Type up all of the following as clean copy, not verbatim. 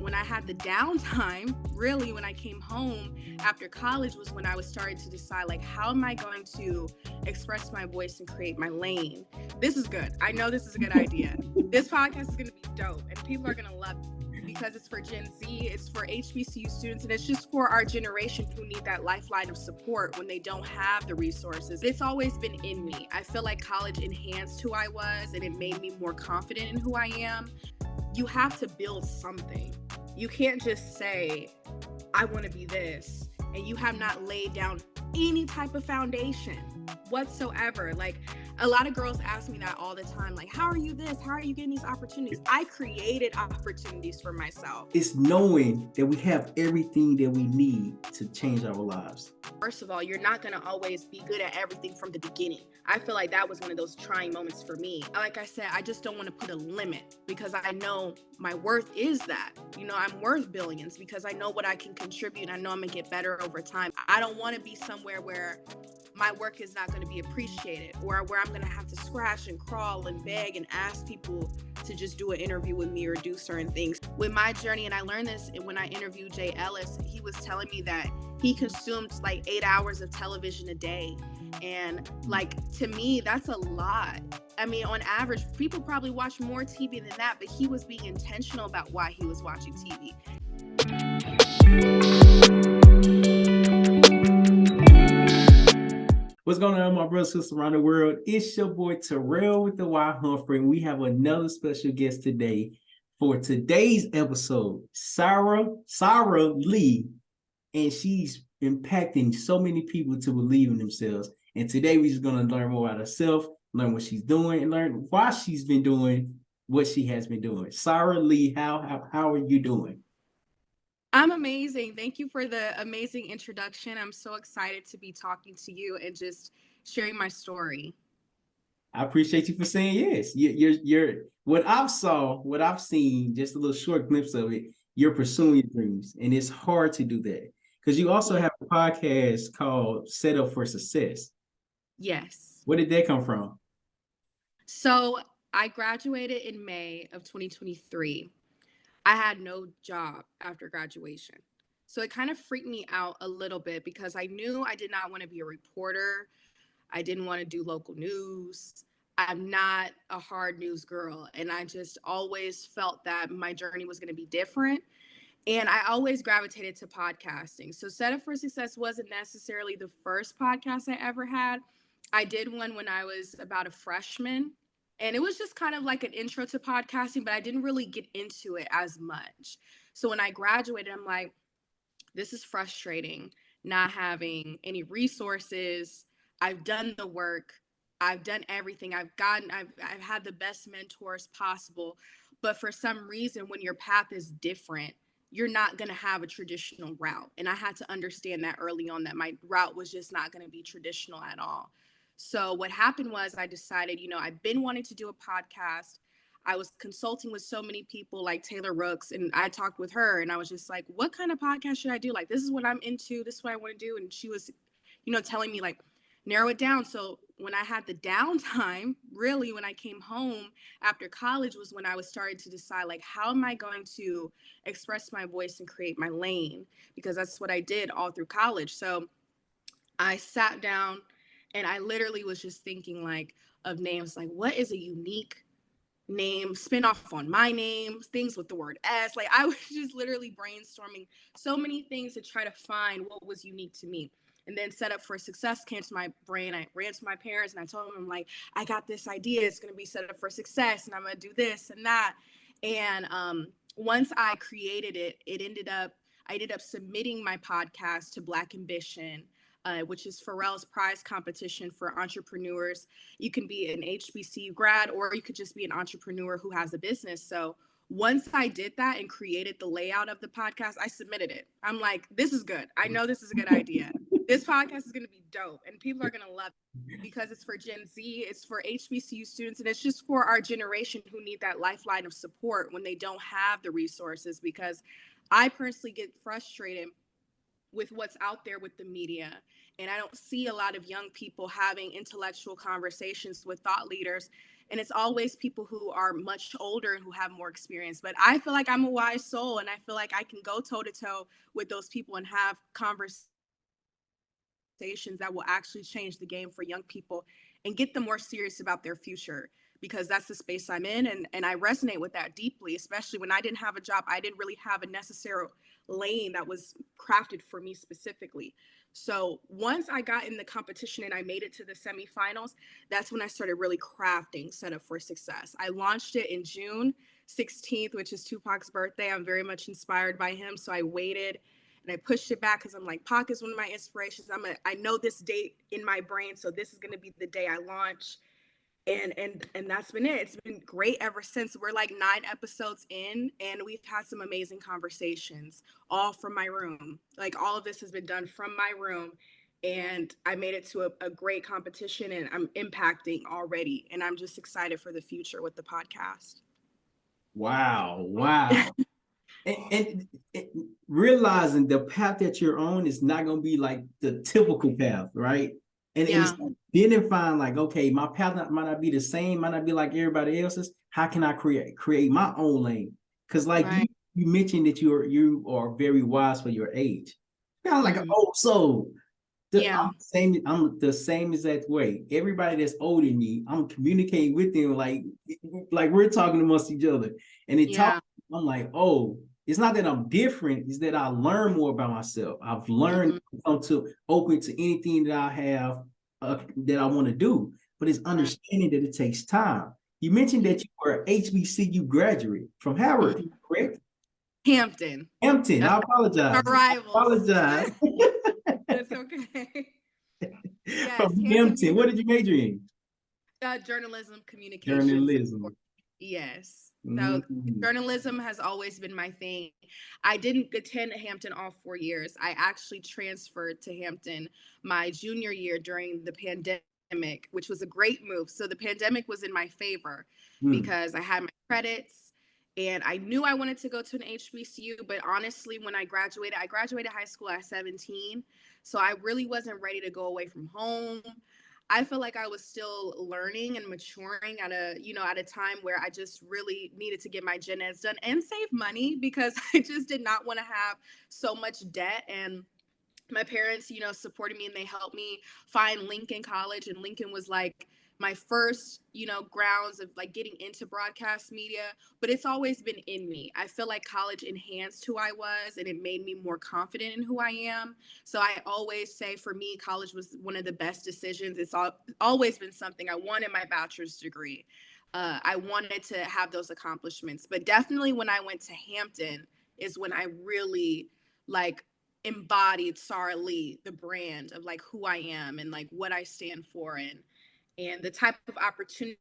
when I had the downtime, really when I came home after college was when I was starting to decide, like, how am I going to express my voice and create my lane? This is good. I know this is a good idea. This podcast is going to be dope and people are going to love it because it's for Gen Z, it's for HBCU students, and it's just for our generation who need that lifeline of support when they don't have the resources. It's always been in me. I feel like college enhanced who I was and it made me more confident in who I am. You have to build something. You can't just say, I want to be this, and you have not laid down any type of foundation whatsoever. Like, a lot of girls ask me that all the time, like, how are you this? How are you getting these opportunities? I created opportunities for myself. It's knowing that we have everything that we need to change our lives. First of all, you're not going to always be good at everything from the beginning. I feel like that was one of those trying moments for me. Like I said, I just don't want to put a limit because I know my worth is that. You know, I'm worth billions because I know what I can contribute. I know I'm going to get better over time. I don't want to be somewhere where my work is not going to be appreciated or where I'm going to have to scratch and crawl and beg and ask people to just do an interview with me or do certain things. With my journey, and I learned this when I interviewed Jay Ellis, he was telling me that he consumed like 8 hours of television a day. And like, to me, that's a lot. I mean, on average, people probably watch more TV than that, but he was being intentional about why he was watching TV. What's going on, my brothers and sisters around the world? It's your boy Terryl with the Y Humphrey, and we have another special guest today for today's episode, Sárah Lee, and she's impacting so many people to believe in themselves. And today we're just going to learn more about herself, learn what she's doing, and learn why she's been doing what she has been doing. Sárah Lee, how are you doing? I'm amazing. Thank you for the amazing introduction. I'm so excited to be talking to you and just sharing my story. I appreciate you for saying yes. You're what I've seen, just a little short glimpse of it. You're pursuing your dreams, and it's hard to do that because you also have a podcast called Set Up for Success. Yes. Where did that come from? So I graduated in May of 2023. I had no job after graduation. So it kind of freaked me out a little bit because I knew I did not want to be a reporter. I didn't want to do local news. I'm not a hard news girl. And I just always felt that my journey was going to be different. And I always gravitated to podcasting. So Set Up for Success wasn't necessarily the first podcast I ever had. I did one when I was about a freshman. And it was just kind of like an intro to podcasting, but I didn't really get into it as much. So when I graduated, I'm like, this is frustrating, not having any resources. I've done the work. I've done everything. I've had the best mentors possible. But for some reason, when your path is different, you're not going to have a traditional route. And I had to understand that early on, that my route was just not going to be traditional at all. So what happened was I decided, I've been wanting to do a podcast. I was consulting with so many people like Taylor Rooks, and I talked with her and I was just like, what kind of podcast should I do? Like, this is what I'm into. This is what I want to do. And she was, telling me like, narrow it down. So when I had the downtime, really when I came home after college was when I was starting to decide, like, how am I going to express my voice and create my lane? Because that's what I did all through college. So I sat down and I literally was just thinking like of names, like what is a unique name, spin off on my name, things with the word S. Like I was just literally brainstorming so many things to try to find what was unique to me. And then Set Up for Success came to my brain. I ran to my parents and I told them, I'm like, I got this idea. It's going to be Set Up for Success and I'm going to do this and that. And once I created it, I ended up submitting my podcast to Black Ambition, which is Pharrell's prize competition for entrepreneurs. You can be an HBCU grad or you could just be an entrepreneur who has a business. So once I did that and created the layout of the podcast, I submitted it. I'm like, this is good. I know this is a good idea. This podcast is going to be dope and people are going to love it because it's for Gen Z, it's for HBCU students, and it's just for our generation who need that lifeline of support when they don't have the resources. Because I personally get frustrated with what's out there with the media. And I don't see a lot of young people having intellectual conversations with thought leaders. And it's always people who are much older and who have more experience. But I feel like I'm a wise soul, and I feel like I can go toe to toe with those people and have conversations that will actually change the game for young people and get them more serious about their future, because that's the space I'm in. And I resonate with that deeply, especially when I didn't have a job. I didn't really have a necessary lane that was crafted for me specifically. So once I got in the competition and I made it to the semifinals, that's when I started really crafting Set Up for Success. I launched it in June 16th, which is Tupac's birthday. I'm very much inspired by him. So I waited and I pushed it back because I'm like, Pac is one of my inspirations. I know this date in my brain, so this is gonna be the day I launch. And that's been it. It's been great ever since. We're like 9 episodes in, and we've had some amazing conversations, all from my room. Like all of this has been done from my room. And I made it to a great competition, and I'm impacting already. And I'm just excited for the future with the podcast. Wow, wow. And realizing the path that you're on is not going to be like the typical path, right? And Yeah. it's like identifying like, okay, my path might not be the same, might not be like everybody else's. How can I create my own lane? Because like Right. you mentioned that you are very wise for your age, kind of like an Mm-hmm. old soul. Yeah. I'm the same exact way. Everybody that's older than me, I'm communicating with them like we're talking amongst each other. And it talk, Yeah. I'm like, oh, it's not that I'm different, it's that I learn more about myself. I've learned Mm-hmm. to come to open to anything that I have that I want to do. But it's Right. understanding that it takes time. You mentioned Yeah. that you were an HBCU graduate from Howard, Mhm. correct? Hampton. Hampton. That's I our apologize. I rivals. apologize. That's okay. Yes, From Hampton Hampton. What University. did you major in? Journalism, communications. Journalism. Yes. So Mhm. journalism has always been my thing. I didn't attend Hampton all 4 years. I actually transferred to Hampton my junior year during the pandemic, which was a great move. So the pandemic was in my favor Mm. because I had my credits and I knew I wanted to go to an HBCU. But honestly, when I graduated high school at 17. So I really wasn't ready to go away from home. I feel like I was still learning and maturing at a time where I just really needed to get my gen eds done and save money because I just did not want to have so much debt. And my parents, supported me and they helped me find Lincoln College. And Lincoln was like my first, grounds of like getting into broadcast media, but it's always been in me. I feel like college enhanced who I was and it made me more confident in who I am. So I always say for me, college was one of the best decisions. Always been something I wanted my bachelor's degree. I wanted to have those accomplishments, but definitely when I went to Hampton is when I really like embodied Sárah Lee, the brand of like who I am and like what I stand for and the type of opportunities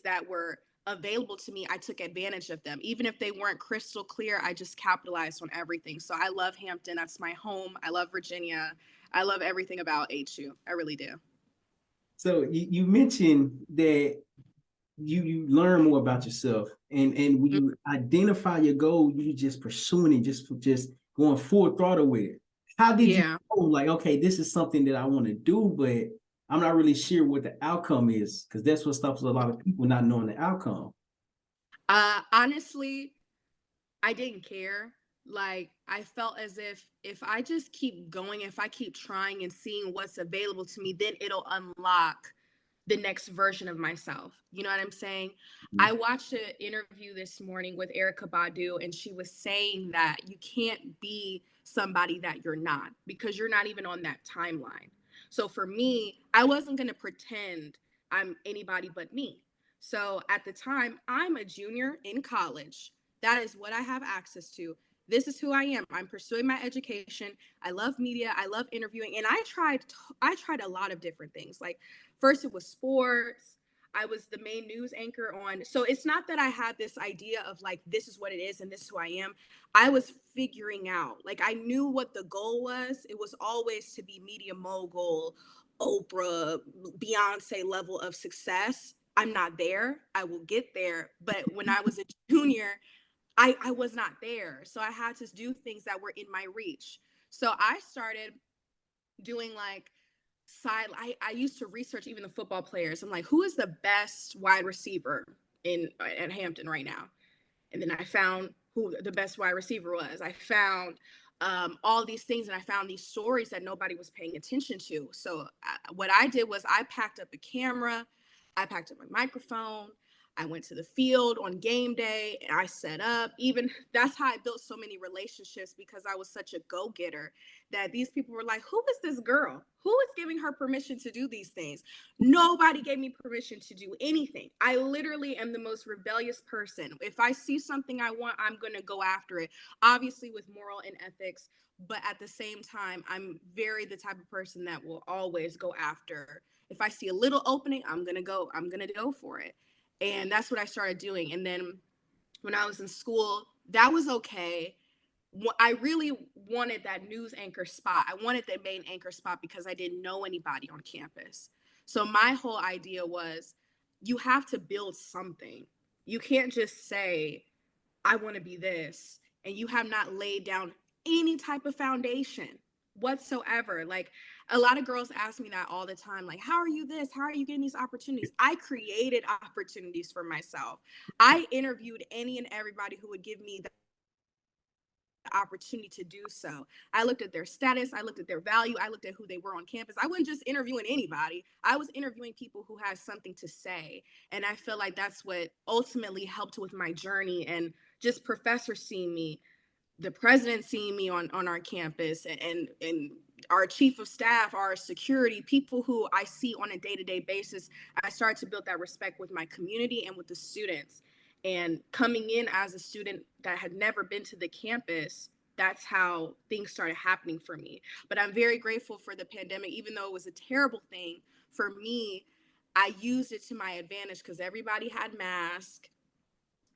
that were available to me, I took advantage of them. Even if they weren't crystal clear, I just capitalized on everything. So I love Hampton. That's my home. I love Virginia. I love everything about HU. I really do. So you mentioned that you learn more about yourself, and when you identify your goal, you just pursuing it, just going full throttle with it. How did you Yeah. know, like, okay, this is something that I want to do, but I'm not really sure what the outcome is, because that's what stops a lot of people not knowing the outcome. Honestly, I didn't care. Like I felt as if I just keep going, if I keep trying and seeing what's available to me, then it'll unlock the next version of myself. You know what I'm saying? I watched an interview this morning with Erica Badu, and she was saying that you can't be somebody that you're not because you're not even on that timeline. So for me, I wasn't going to pretend I'm anybody but me. So at the time, I'm a junior in college. That is what I have access to. This is who I am. I'm pursuing my education. I love media. I love interviewing, and I tried a lot of different things. Like first it was sports. I was the main news anchor on. So it's not that I had this idea of like, this is what it is and this is who I am. I was figuring out, like, I knew what the goal was. It was always to be media mogul, Oprah, Beyonce level of success. I'm not there. I will get there. But when I was a junior, I was not there. So I had to do things that were in my reach. So I started doing like I used to research even the football players. I'm like, who is the best wide receiver in at Hampton right now? And then I found who the best wide receiver was. I found all these things, and I found these stories that nobody was paying attention to. So what I did was I packed up a camera, I packed up my microphone. I went to the field on game day and I set up. Even that's how I built so many relationships, because I was such a go getter that these people were like, who is this girl? Who is giving her permission to do these things? Nobody gave me permission to do anything. I literally am the most rebellious person. If I see something I want, I'm going to go after it, obviously with moral and ethics. But at the same time, I'm very the type of person that will always go after. If I see a little opening, I'm going to go for it. And that's what I started doing. And then when I was in school, that was okay. I really wanted that news anchor spot. I wanted the main anchor spot because I didn't know anybody on campus. So my whole idea was, you have to build something. You can't just say, I want to be this, and you have not laid down any type of foundation whatsoever. Like, a lot of girls ask me that all the time, like, how are you this? How are you getting these opportunities? I created opportunities for myself. I interviewed any and everybody who would give me the opportunity to do so. I looked at their status, I looked at their value, I looked at who they were on campus. I wasn't just interviewing anybody. I was interviewing people who had something to say. And I feel like that's what ultimately helped with my journey, and just professors seeing me, the president seeing me on our campus, and our chief of staff, our security, people who I see on a day-to-day basis. I started to build that respect with my community and with the students. And coming in as a student that had never been to the campus, that's how things started happening for me. But I'm very grateful for the pandemic. Even though it was a terrible thing for me, I used it to my advantage, because everybody had masks,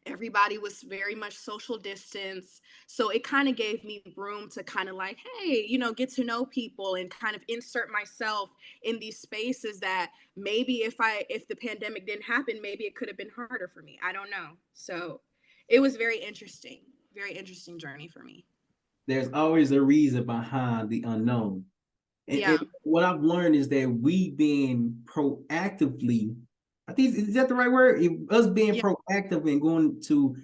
everybody was very much social distance. So it kind of gave me room to kind of like, hey, get to know people and kind of insert myself in these spaces that maybe if the pandemic didn't happen, maybe it could have been harder for me. I don't know. So it was very interesting journey for me. There's always a reason behind the unknown. And Yeah. what I've learned is that we being proactively, I think, is that the right word? Us being Yeah. proactive and going to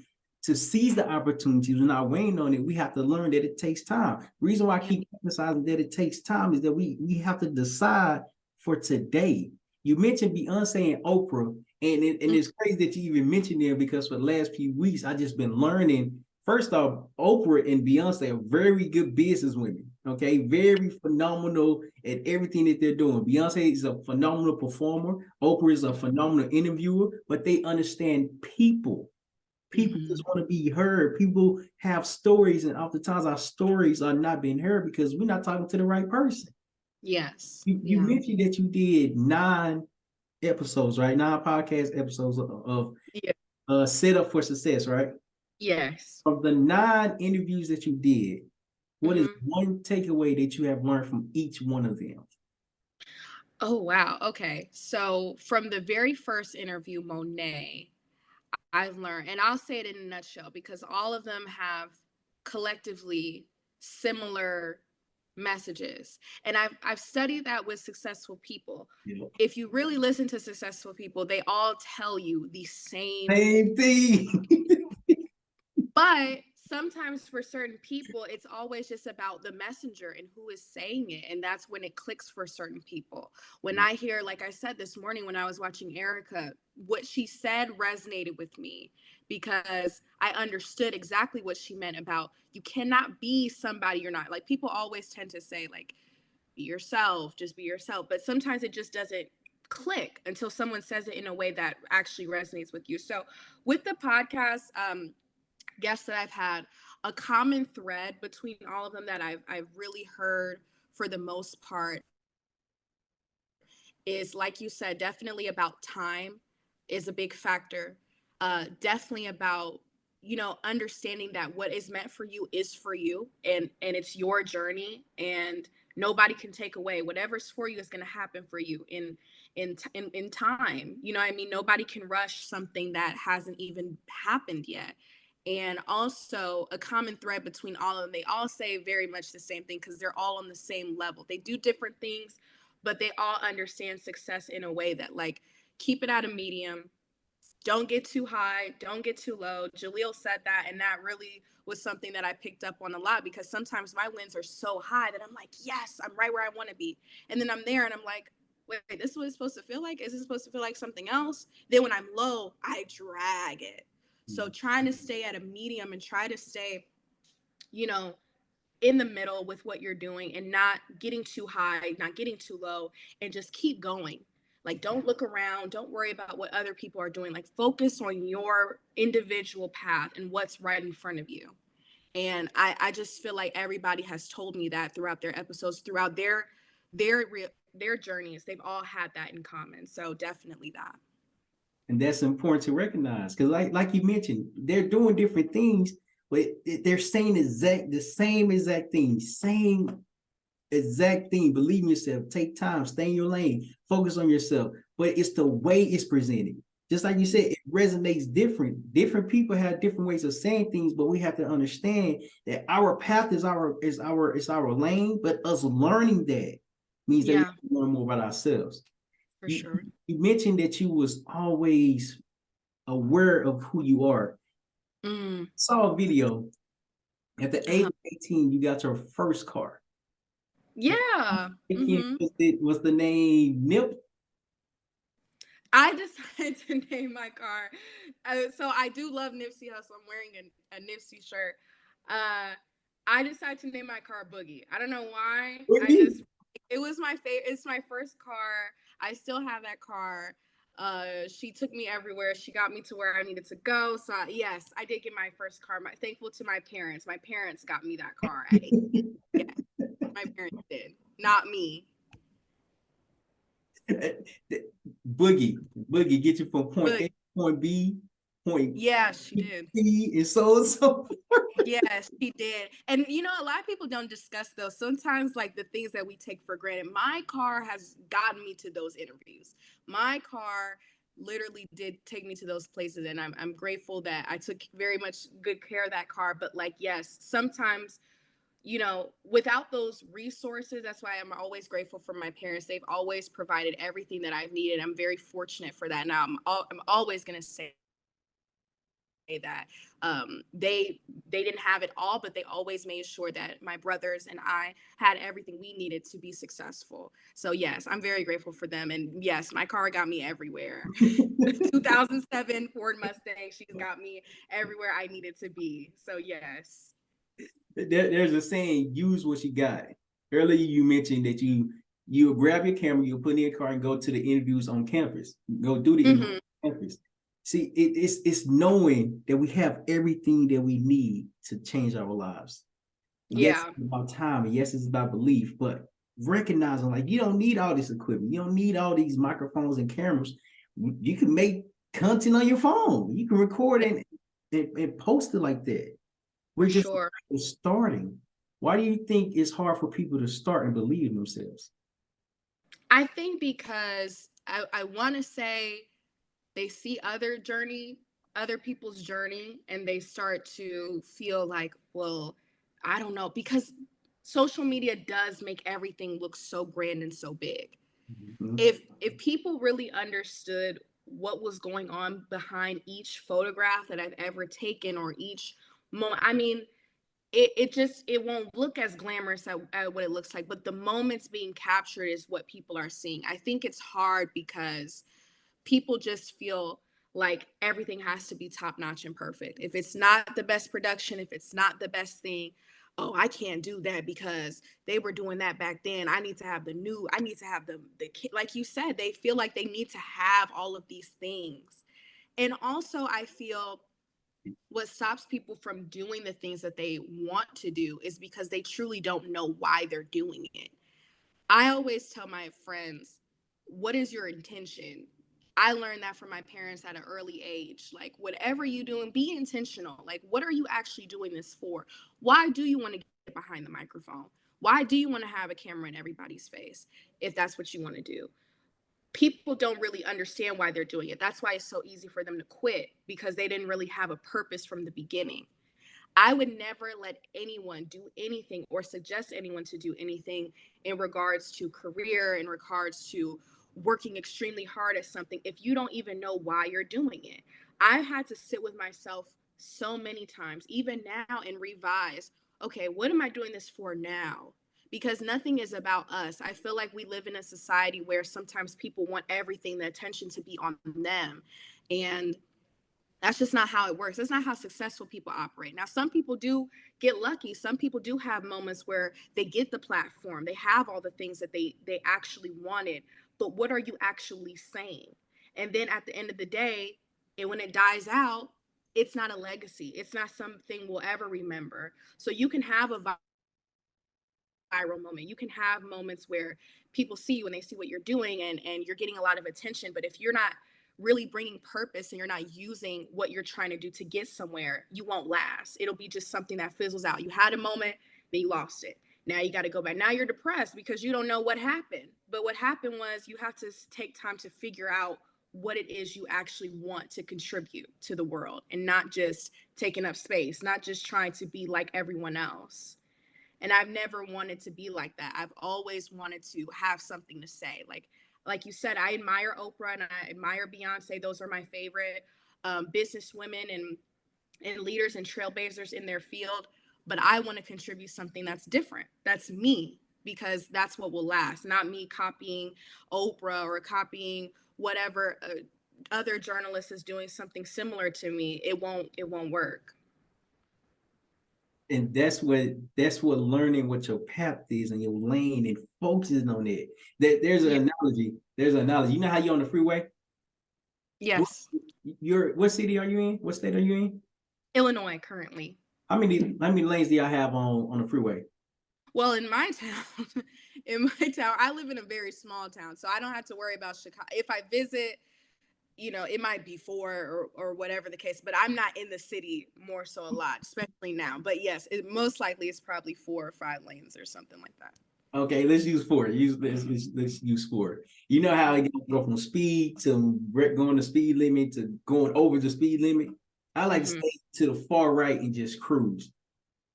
seize the opportunities and not waiting on it, we have to learn that it takes time. The reason why I Yeah. keep emphasizing that it takes time is that we have to decide for today. You mentioned Beyonce and Oprah, and Mm. it's crazy that you even mentioned them, because for the last few weeks I just been learning. First off, Oprah and Beyonce are very good business women. Okay, very phenomenal at everything that they're doing. Beyonce is a phenomenal performer. Oprah is a phenomenal interviewer, but they understand people. People Mm-hmm. just want to be heard. People have stories, and oftentimes our stories are not being heard because we're not talking to the right person. Yes. You Yeah. mentioned that you did 9 episodes, right? 9 podcast episodes of Yeah. Set Up for Success, right? Yes. Of the 9 interviews that you did, what is Mm-hmm. one takeaway that you have learned from each one of them? Oh, wow. Okay. So from the very first interview, Monet, I've learned, and I'll say it in a nutshell because all of them have collectively similar messages. And I've studied that with successful people. Yeah. If you really listen to successful people, they all tell you the same. Same thing. But sometimes for certain people, it's always just about the messenger and who is saying it. And that's when it clicks for certain people. When I hear, like I said this morning when I was watching Erica, what she said resonated with me because I understood exactly what she meant about you cannot be somebody you're not. Like, people always tend to say, like, be yourself, just be yourself. But sometimes it just doesn't click until someone says it in a way that actually resonates with you. So with the podcast, guests that I've had, a common thread between all of them that I've really heard for the most part is, like you said, definitely about time is a big factor. Definitely about, understanding that what is meant for you is for you, and it's your journey, and nobody can take away whatever's for you is going to happen for you in time. You know what I mean? Nobody can rush something that hasn't even happened yet. And also a common thread between all of them, they all say very much the same thing because they're all on the same level. They do different things, but they all understand success in a way that like keep it at a medium. Don't get too high, don't get too low. Jaleel said that, and that really was something that I picked up on a lot because sometimes my wins are so high that I'm like, yes, I'm right where I want to be. And then I'm there and I'm like, wait, this is what it's supposed to feel like? Is it supposed to feel like something else? Then when I'm low, I drag it. So trying to stay at a medium and try to stay, you know, in the middle with what you're doing and not getting too high, not getting too low, and just keep going. Like, don't look around, don't worry about what other people are doing. Like, focus on your individual path and what's right in front of you. And I just feel like everybody has told me that throughout their episodes, throughout their their journeys, they've all had that in common. So definitely that. And that's important to recognize because like you mentioned, they're doing different things, but they're saying the same exact thing, same exact thing. Believe in yourself, take time, stay in your lane, focus on yourself. But it's the way it's presented. Just like you said, it resonates different. Different people have different ways of saying things, but we have to understand that our path is our lane, but us learning that means that we Yeah, have to learn more about ourselves. for You sure. you mentioned that you was always aware of who you are. Mm, Saw a video at the age uh-huh. of 18, you got your first car. Yeah. Mm-hmm. Was the name Nip? I decided to name my car. So I do love Nipsey Hussle. I'm wearing a Nipsey shirt. Uh, I decided to name my car Boogie. I don't know why. It was my favorite. It's my first car. I still have that car. She took me everywhere. She got me to where I needed to go. So yes, I did get my first car. Thankful to my parents. My parents got me that car at 8. Yes, my parents did, not me. Boogie, Boogie, get you from point A But to point B, point yeah, she did. C, and so and so. Yes, she did. And you know, a lot of people don't discuss those. Sometimes like the things that we take for granted. My car has gotten me to those interviews. My car literally did take me to those places, and I'm grateful that I took very much good care of that car. But like yes, sometimes without those resources, that's why I'm always grateful for my parents. They've always provided everything that I've needed. I'm very fortunate for that. Now I'm always going to say that they didn't have it all, but they always made sure that my brothers and I had everything we needed to be successful. So yes, I'm very grateful for them. And yes, my car got me everywhere. 2007 Ford Mustang, she's got me everywhere I needed to be. So yes. There's a saying, use what you got. Earlier you mentioned that you grab your camera, you put in your car and go to the interviews on campus. Go do the interviews Hmm. on campus. See, it's knowing that we have everything that we need to change our lives. Yes, Yeah, it's about time, and yes, it's about belief, but recognizing like you don't need all this equipment, you don't need all these microphones and cameras. You can make content on your phone, you can record and post it like that. We're for just sure. starting. Why do you think it's hard for people to start and believe in themselves? I think because I want to say they see other people's journey, and they start to feel like, well, I don't know, because social media does make everything look so grand and so big. Mhm. If people really understood what was going on behind each photograph that I've ever taken or each moment, I mean, it won't look as glamorous at what it looks like, but the moments being captured is what people are seeing. I think it's hard because people just feel like everything has to be top notch and perfect. If it's not the best production, if it's not the best thing, oh, I can't do that because they were doing that back then. I need to have I need to have like you said, they feel like they need to have all of these things. And also I feel what stops people from doing the things that they want to do is because they truly don't know why they're doing it. I always tell my friends, what is your intention? I learned that from my parents at an early age. Like, whatever you doing, be intentional. Like, what are you actually doing this for? Why do you want to get behind the microphone? Why do you want to have a camera in everybody's face if that's what you want to do? People don't really understand why they're doing it. That's why it's so easy for them to quit because they didn't really have a purpose from the beginning. I would never let anyone do anything or suggest anyone to do anything in regards to career, in regards to working extremely hard at something, if you don't even know why you're doing it. I had to sit with myself so many times, even now, and revise, okay, what am I doing this for now? Because nothing is about us. I feel like we live in a society where sometimes people want everything, the attention to be on them. And that's just not how it works. That's not how successful people operate. Now, some people do get lucky. Some people do have moments where they get the platform. They have all the things that they actually wanted. But what are you actually saying? And then at the end of the day, and when it dies out, it's not a legacy. It's not something we'll ever remember. So you can have a viral moment. You can have moments where people see you and they see what you're doing, and you're getting a lot of attention. But if you're not really bringing purpose and you're not using what you're trying to do to get somewhere, you won't last. It'll be just something that fizzles out. You had a moment, then you lost it. Now you got to go back. Now you're depressed because you don't know what happened. But what happened was you have to take time to figure out what it is you actually want to contribute to the world, and not just taking up space, not just trying to be like everyone else. And I've never wanted to be like that. I've always wanted to have something to say. Like you said, I admire Oprah and I admire Beyonce. Those are my favorite business women and leaders and trailblazers in their field. But I want to contribute something that's different. That's me, because that's what will last. Not me copying Oprah or copying whatever other journalist is doing something similar to me. It won't work. And that's what learning what your path is and your lane and focusing on it. There's Yeah. an analogy. There's an analogy. You know how you're on the freeway? What Yes. what city are you in? What state are you in? Illinois currently. How many lanes do y'all have on the freeway? Well, in my town, in my town, I live in a very small town, so I don't have to worry about Chicago. If I visit, it might be four or whatever the case, but I'm not in the city more so a lot, especially now. But yes, it most likely is probably 4 or 5 lanes or something like that. Okay, let's use four. Let's use four. You know how it go from speed to going the speed limit to going over the speed limit. I like to Hmm. stay to the far right and just cruise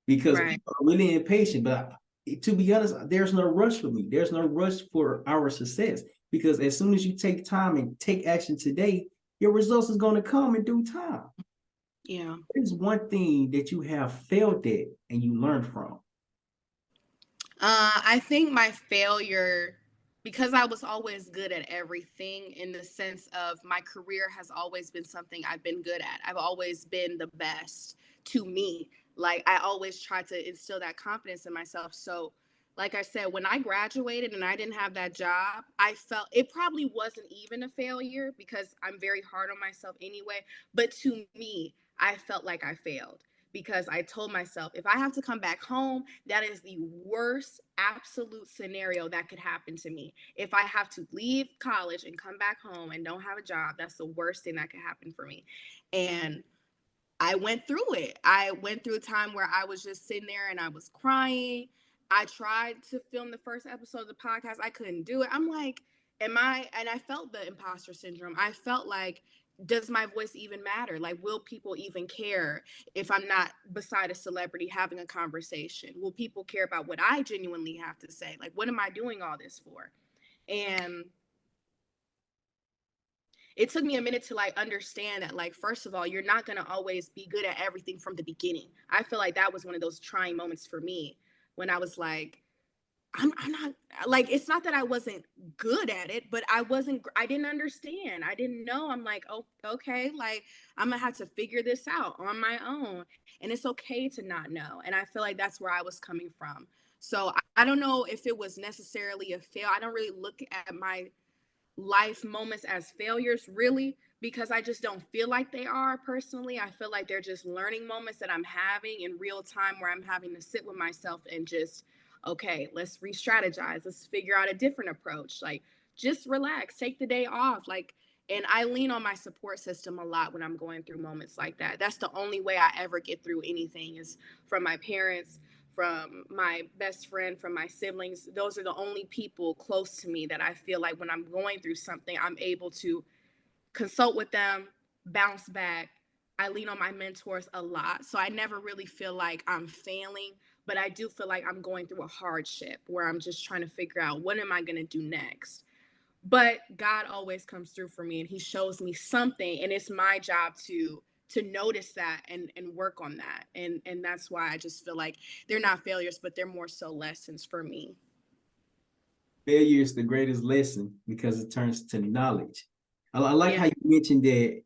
because Right. people are really impatient. But to be honest, there's no rush for me. There's no rush for our success because as soon as you take time and take action today, your results is going to come in due time. Yeah. There's one thing that you have failed at and you learn from. I think my failure, because I was always good at everything, in the sense of my career has always been something I've been good at. I've always been the best to me. Like, I always try to instill that confidence in myself. So, like I said, when I graduated and I didn't have that job, I felt it probably wasn't even a failure because I'm very hard on myself anyway. But to me, I felt like I failed because I told myself, if I have to come back home, that is the worst absolute scenario that could happen to me. If I have to leave college and come back home and don't have a job, that's the worst thing that could happen for me. And I went through it. I went through a time where I was just sitting there and I was crying. I tried to film the first episode of the podcast. I couldn't do it. I'm like, and I felt the imposter syndrome. I felt like, does my voice even matter? Like, will people even care if I'm not beside a celebrity having a conversation? Will people care about what I genuinely have to say? Like, what am I doing all this for? And it took me a minute to like understand that, like, first of all, you're not going to always be good at everything from the beginning. I feel like that was one of those trying moments for me, when I was like, I'm not, like, it's not that I wasn't good at it, but I didn't understand. I didn't know. I'm like, oh, okay, like, I'm gonna have to figure this out on my own. And it's okay to not know. And I feel like that's where I was coming from. So I don't know if it was necessarily a fail. I don't really look at my life moments as failures, really, because I just don't feel like they are personally. I feel like they're just learning moments that I'm having in real time, where I'm having to sit with myself and just, okay, let's re-strategize, let's figure out a different approach, like, just relax, take the day off, like. And I lean on my support system a lot when I'm going through moments like that. That's the only way I ever get through anything, is from my parents, from my best friend, from my siblings. Those are the only people close to me that I feel like when I'm going through something, I'm able to consult with them, bounce back, I lean on my mentors a lot. So I never really feel like I'm failing, but I do feel like I'm going through a hardship where I'm just trying to figure out what am I going to do next. But God always comes through for me and he shows me something, and it's my job to notice that and work on that. And that's why I just feel like they're not failures, but they're more so lessons for me. Failure is the greatest lesson because it turns to knowledge. I like Yeah. how you mentioned that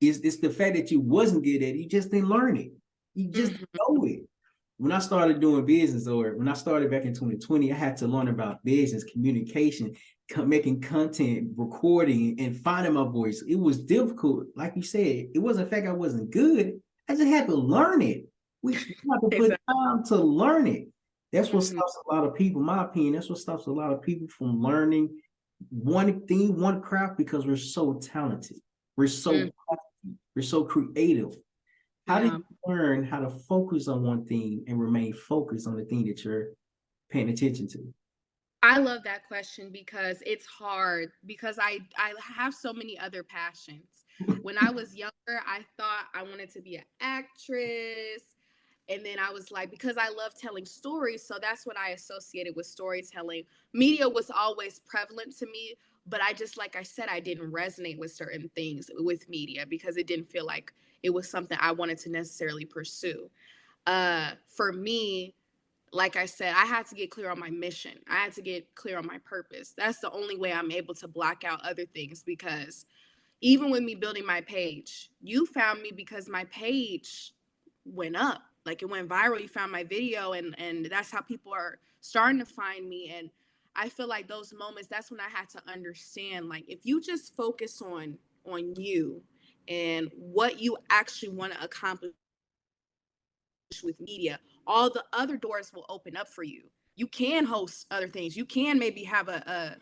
it's the fact that you wasn't good at it, you just didn't learn it. You just didn't Mhm. know it. When I started doing business, or when I started back in 2020, I had to learn about business, communication, making content, recording, and finding my voice. It was difficult. Like you said, it wasn't the fact I wasn't good. I just had to learn it. We have to put Exactly. time to learn it. That's what Hmm. stops a lot of people, in my opinion. That's what stops a lot of people from learning one thing, one craft, because we're so talented. We're Hmm. so we're so creative. How did Yeah. you learn how to focus on one thing and remain focused on the thing that you're paying attention to? I love that question because it's hard because I have so many other passions. When I was younger, I thought I wanted to be an actress. And then I was like, because I love telling stories, so that's what I associated with storytelling. Media was always prevalent to me, but I just, like I said, I didn't resonate with certain things with media because it didn't feel like it was something I wanted to necessarily pursue. For me, like I said, I had to get clear on my mission. I had to get clear on my purpose. That's the only way I'm able to block out other things because even with me building my page, you found me because my page went up. Like it went viral. You found my video and that's how people are starting to find me. And I feel like those moments, that's when I had to understand, like, if you just focus on you and what you actually want to accomplish with media, all the other doors will open up for you. You can host other things. You can maybe have a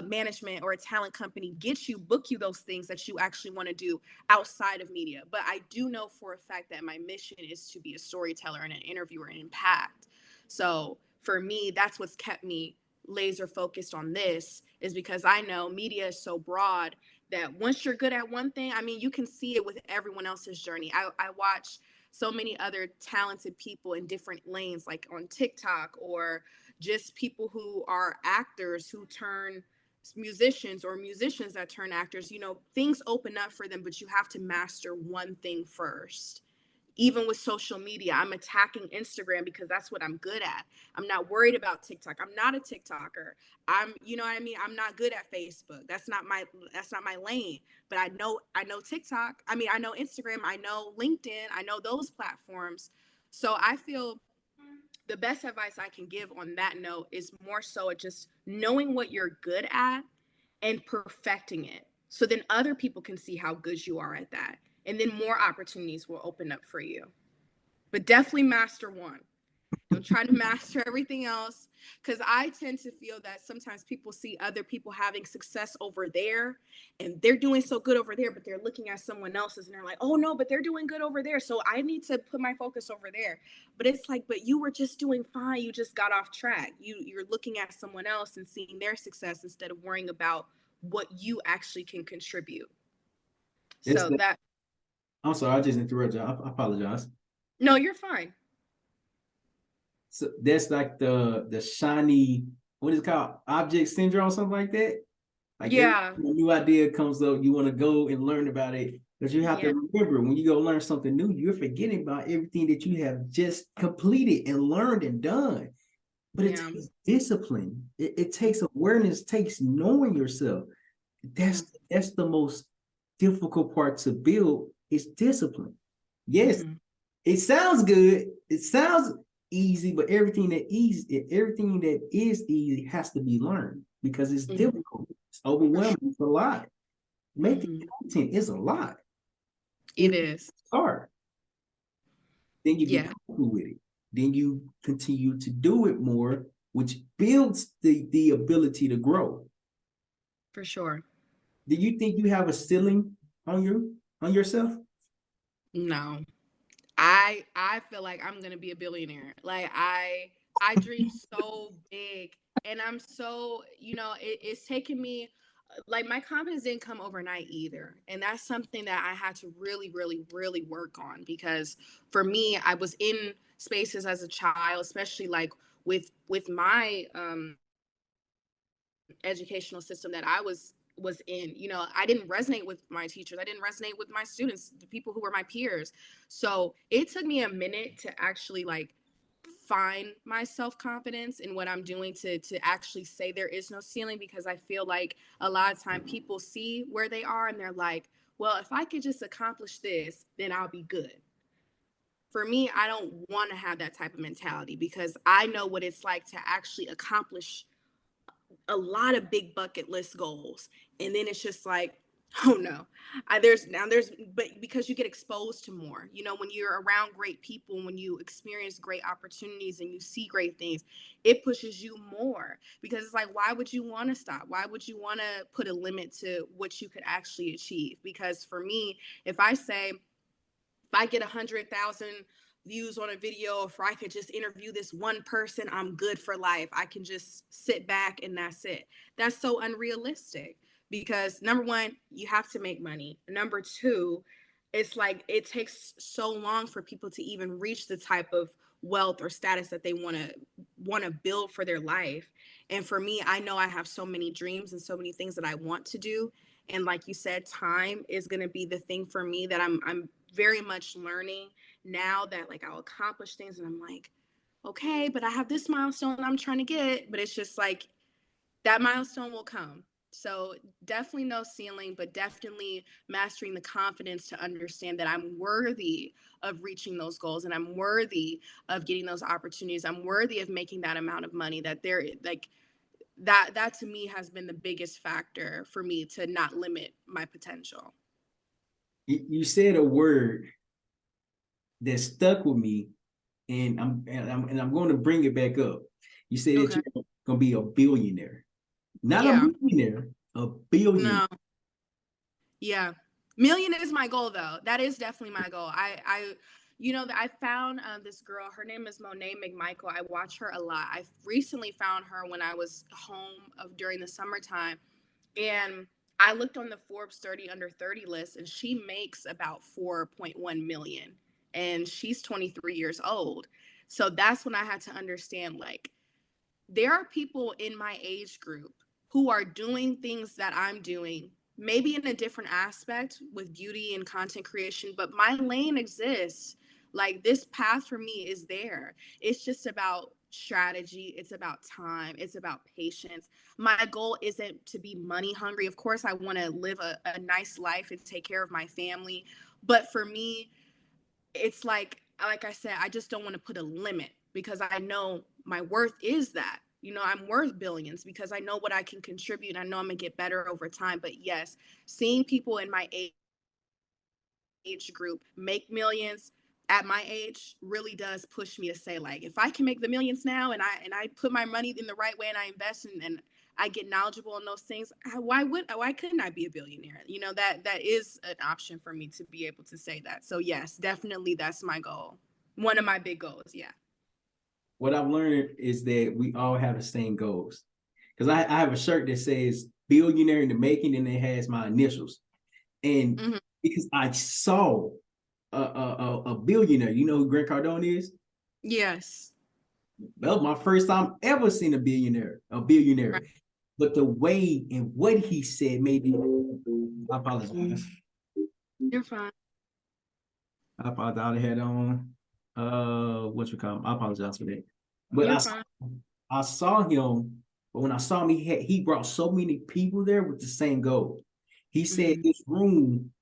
management or a talent company get you, book you those things that you actually want to do outside of media. But I do know for a fact that my mission is to be a storyteller and an interviewer and impact. So for me, that's what's kept me laser focused on this, is because I know media is so broad that once you're good at one thing, I mean, you can see it with everyone else's journey. I watch so many other talented people in different lanes, like on TikTok, or just people who are actors who turn musicians, or musicians that turn actors. You know, things open up for them, but you have to master one thing first. Even with social media, I'm attacking Instagram because that's what I'm good at. I'm not worried about TikTok. I'm not a TikToker. You know what I mean? I'm not good at Facebook. That's not my lane. But I know TikTok. I mean, I know Instagram, I know LinkedIn, I know those platforms. So I feel the best advice I can give on that note is more so just knowing what you're good at and perfecting it. So then other people can see how good you are at that. And then more opportunities will open up for you. But definitely master one. Don't try to master everything else. Because I tend to feel that sometimes people see other people having success over there and they're doing so good over there, but they're looking at someone else's and they're like, oh no, but they're doing good over there. So I need to put my focus over there. But it's like, but you were just doing fine. You just got off track. You're looking at someone else and seeing their success instead of worrying about what you actually can contribute. It's So the, that, I'm sorry, I just interrupted you. I apologize. no, you're fine. So that's like the shiny, what is it called? Object syndrome, something like that. Like every Yeah. new idea comes up, you want to go and learn about it. But you have Yeah. to remember, when you go learn something new, you're forgetting about everything that you have just completed and learned and done. But it Yeah. takes discipline. It takes awareness, takes knowing yourself. Yeah. That's the most difficult part to build is discipline. Yes, Hmm. it sounds good. It sounds easy, but everything that is easy has to be learned because it's Hmm. difficult. It's For overwhelming. sure. It's a lot. Making Hmm. content is a lot. It And is. start. Then you get Yeah, comfortable with it. Then you continue to do it more, which builds the ability to grow. for sure. Do you think you have a ceiling on yourself? No. I feel like I'm gonna be a billionaire. Like I dream so big, and I'm so, it's taken me like my confidence didn't come overnight either. And that's something that I had to really, really, really work on because for me, I was in spaces as a child, especially like with my educational system that I was in. You know, I didn't resonate with my teachers. I didn't resonate with my students, the people who were my peers. So it took me a minute to actually like find my self-confidence in what I'm doing to actually say there is no ceiling, because I feel like a lot of time people see where they are and they're like, well, if I could just accomplish this, then I'll be good. For me, I don't want to have that type of mentality because I know what it's like to actually accomplish a lot of big bucket list goals, and then it's just like, oh no, there's but because you get exposed to more, you know, when you're around great people, when you experience great opportunities and you see great things, it pushes you more, because it's like, why would you want to stop? Why would you want to put a limit to what you could actually achieve? Because for me, if I say, if I get 100,000 views on a video, if I could just interview this one person, I'm good for life. I can just sit back and that's it. That's so unrealistic because number one, you have to make money. Number two, it's like it takes so long for people to even reach the type of wealth or status that they want to build for their life. And for me, I know I have so many dreams and so many things that I want to do, and like you said, time is going to be the thing for me that I'm very much learning now, that like I'll accomplish things and I'm like, okay, but I have this milestone I'm trying to get, but it's just like that milestone will come. So definitely no ceiling, but definitely mastering the confidence to understand that I'm worthy of reaching those goals and I'm worthy of getting those opportunities. I'm worthy of making that amount of money, that there like that to me has been the biggest factor for me to not limit my potential. You said a word that stuck with me, and I'm going to bring it back up. You said that Okay. you're going to be a billionaire, not a Yeah. millionaire, a billion. No. Yeah. Million is my goal though. That is definitely my goal. You know, I found this girl. Her name is Monet McMichael. I watch her a lot. I recently found her when I was home during the summertime, and I looked on the Forbes 30 under 30 list, and she makes about 4.1 million, and she's 23 years old. So that's when I had to understand, like, there are people in my age group who are doing things that I'm doing, maybe in a different aspect with beauty and content creation, but my lane exists. Like, this path for me is there. It's just about strategy, it's about time, it's about patience. My goal isn't to be money hungry. Of course, I want to live a nice life and take care of my family. But for me, it's like I said, I just don't want to put a limit because I know my worth is that. You know, I'm worth billions because I know what I can contribute. I know I'm gonna get better over time. But yes, seeing people in my age group make millions at my age really does push me to say, like, if I can make the millions now and I put my money in the right way and I invest and I get knowledgeable in those things, why couldn't I be a billionaire? You know, that is an option for me to be able to say that. So yes, definitely that's my goal. One of my big goals, yeah. What I've learned is that we all have the same goals. Because I have a shirt that says billionaire in the making, and it has my initials. And Hmm. because I saw a billionaire, you know who Grant Cardone is? Yes. That was my first time ever seeing a Right. billionaire. But the way and what he said made me. I apologize. You're fine. I apologize. I had on what you call him. I apologize for that. But You're fine. I saw him, but when I saw him, he brought so many people there with the same goal. He said Hmm. this room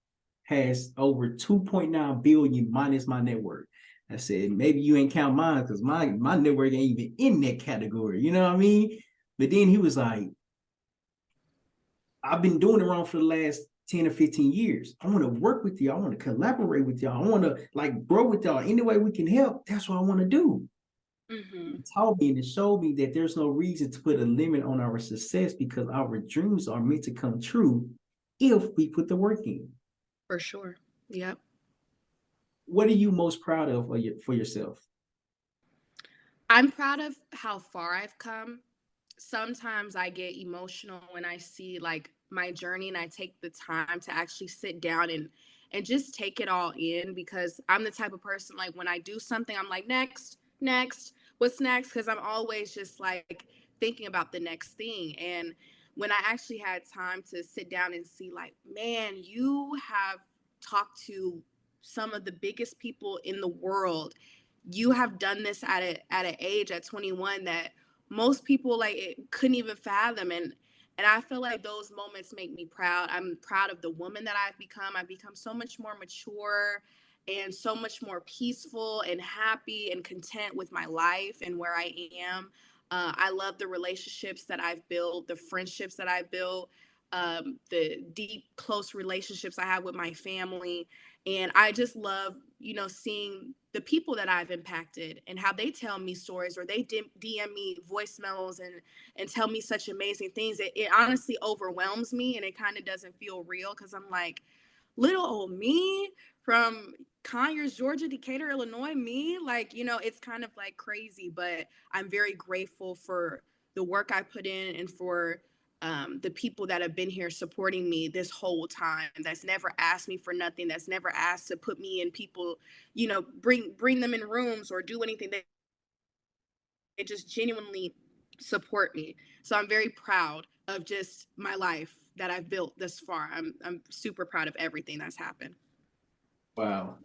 has over 2.9 billion minus my network. I said, maybe you ain't count mine because my network ain't even in that category. You know what I mean? But then he was like, I've been doing it wrong for the last 10 or 15 years. I want to work with y'all. I want to collaborate with y'all. I want to like grow with y'all. Any way we can help, that's what I want to do. Hmm. It taught me and it showed me that there's no reason to put a limit on our success because our dreams are meant to come true if we put the work in. For sure. Yep. What are you most proud of for yourself? I'm proud of how far I've come. Sometimes I get emotional when I see like my journey and I take the time to actually sit down and just take it all in, because I'm the type of person, like, when I do something, I'm like, next, what's next? Because I'm always just like thinking about the next thing. And when I actually had time to sit down and see, like, man, you have talked to some of the biggest people in the world. You have done this at an age at 21 that most people, like, it couldn't even fathom. And I feel like those moments make me proud. I'm proud of the woman that I've become. I've become so much more mature and so much more peaceful and happy and content with my life and where I am. I love the relationships that I've built, the friendships that I've built, the deep, close relationships I have with my family. And I just love, seeing the people that I've impacted and how they tell me stories, or they DM me voicemails and tell me such amazing things. It honestly overwhelms me, and it kind of doesn't feel real, because I'm like, little old me from Conyers, Georgia, Decatur, Illinois, me, like, it's kind of like crazy. But I'm very grateful for the work I put in, and for the people that have been here supporting me this whole time, that's never asked me for nothing, that's never asked to put me in people, bring them in rooms or do anything. They just genuinely support me. So I'm very proud of just my life that I've built this far. I'm super proud of everything that's happened. Wow.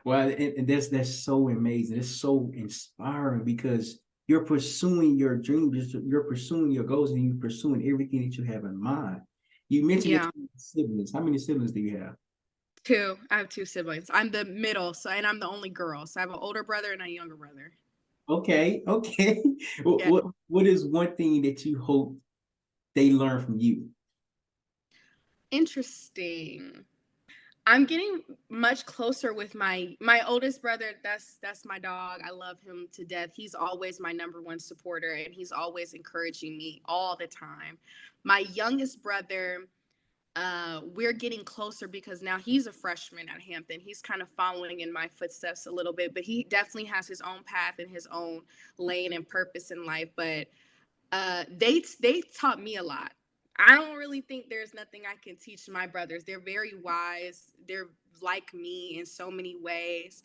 Well, and that's so amazing. It's so inspiring because you're pursuing your dreams, you're pursuing your goals, and you're pursuing everything that you have in mind. You mentioned that Yeah. you have siblings. How many siblings do you have? Two. I have two siblings. I'm the middle, and I'm the only girl. So I have an older brother and a younger brother. Okay, okay. What, Yeah. what what is one thing that you hope they learn from you? Interesting. I'm getting much closer with my oldest brother. That's my dog. I love him to death. He's always my number one supporter, and he's always encouraging me all the time. My youngest brother, we're getting closer because now he's a freshman at Hampton. He's kind of following in my footsteps a little bit, but he definitely has his own path and his own lane and purpose in life. But they taught me a lot. I don't really think there's nothing I can teach my brothers. They're very wise. They're like me in so many ways.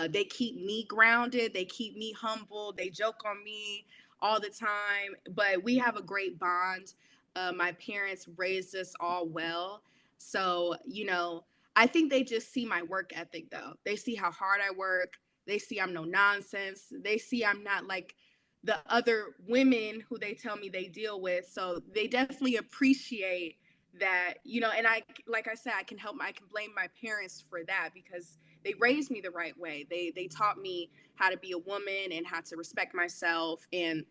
They keep me grounded. They keep me humble. They joke on me all the time. But we have a great bond. My parents raised us all well. So, I think they just see my work ethic, though. They see how hard I work. They see I'm no nonsense. They see I'm not like the other women who they tell me they deal with. So they definitely appreciate that, and like I said, I can blame my parents for that, because they raised me the right way. They taught me how to be a woman and how to respect myself. And,